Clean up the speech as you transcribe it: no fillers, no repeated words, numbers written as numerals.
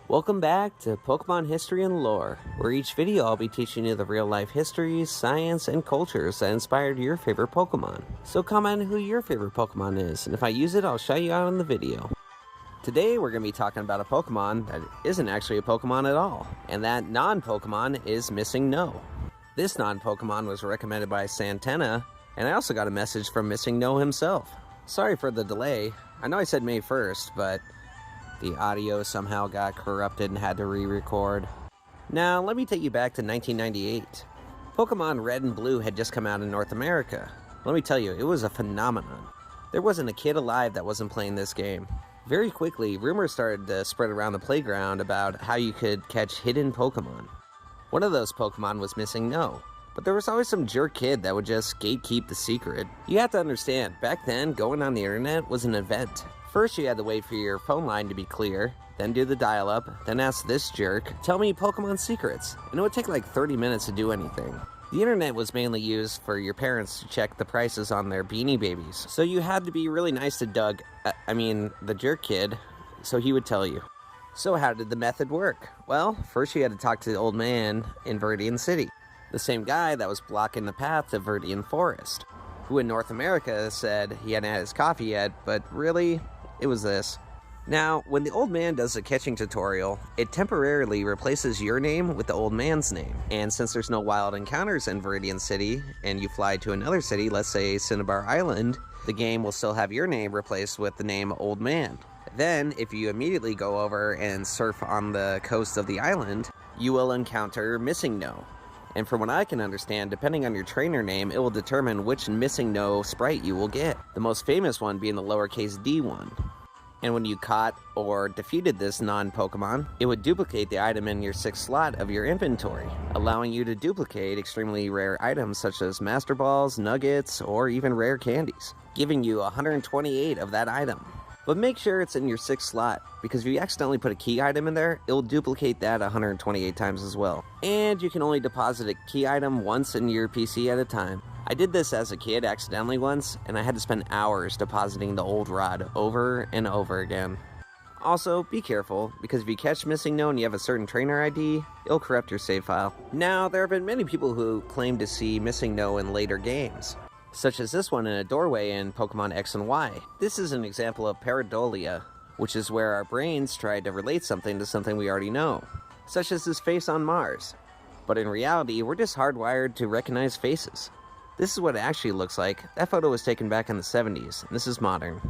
Welcome back to Pokemon History and Lore, where each video I'll be teaching you the real-life histories, science, and cultures that inspired your favorite Pokemon. So comment who your favorite Pokemon is, and if I use it, I'll shout you out in the video. Today we're going to be talking about a Pokemon that isn't actually a Pokemon at all, and that non-Pokemon is MISSINGNO. This non-Pokemon was recommended by Santana, and I also got a message from MISSINGNO himself. Sorry for the delay. I know I said May 1st, but the audio somehow got corrupted and had to re-record. Now, let me take you back to 1998. Pokemon Red and Blue had just come out in North America. Let me tell you, it was a phenomenon. There wasn't a kid alive that wasn't playing this game. Very quickly, rumors started to spread around the playground about how you could catch hidden Pokemon. One of those Pokemon was MISSINGNO, but there was always some jerk kid that would just gatekeep the secret. You have to understand, back then, going on the internet was an event. First, you had to wait for your phone line to be clear, then do the dial-up, then ask this jerk, tell me Pokemon secrets, and it would take like 30 minutes to do anything. The internet was mainly used for your parents to check the prices on their Beanie Babies, so you had to be really nice to the jerk kid, so he would tell you. So how did the method work? Well, first you had to talk to the old man in Viridian City, the same guy that was blocking the path to Viridian Forest, who in North America said he hadn't had his coffee yet, but really, it was this. Now, when the old man does a catching tutorial, it temporarily replaces your name with the old man's name. And since there's no wild encounters in Viridian City, and you fly to another city, let's say Cinnabar Island, the game will still have your name replaced with the name Old Man. Then, if you immediately go over and surf on the coast of the island, you will encounter MISSINGNO. And from what I can understand, depending on your trainer name, it will determine which MISSINGNO sprite you will get. The most famous one being the lowercase d one. And when you caught or defeated this non-Pokemon, it would duplicate the item in your 6th slot of your inventory, allowing you to duplicate extremely rare items such as Master Balls, Nuggets, or even rare candies, giving you 128 of that item. But make sure it's in your 6th slot, because if you accidentally put a key item in there, it will duplicate that 128 times as well. And you can only deposit a key item once in your PC at a time. I did this as a kid accidentally once, and I had to spend hours depositing the old rod over and over again. Also, be careful, because if you catch MISSINGNO and you have a certain trainer ID, it'll corrupt your save file. Now, there have been many people who claim to see MISSINGNO in later games, such as this one in a doorway in Pokemon X and Y. This is an example of pareidolia, which is where our brains try to relate something to something we already know, such as this face on Mars. But in reality, we're just hardwired to recognize faces. This is what it actually looks like. That photo was taken back in the 70s, and this is modern.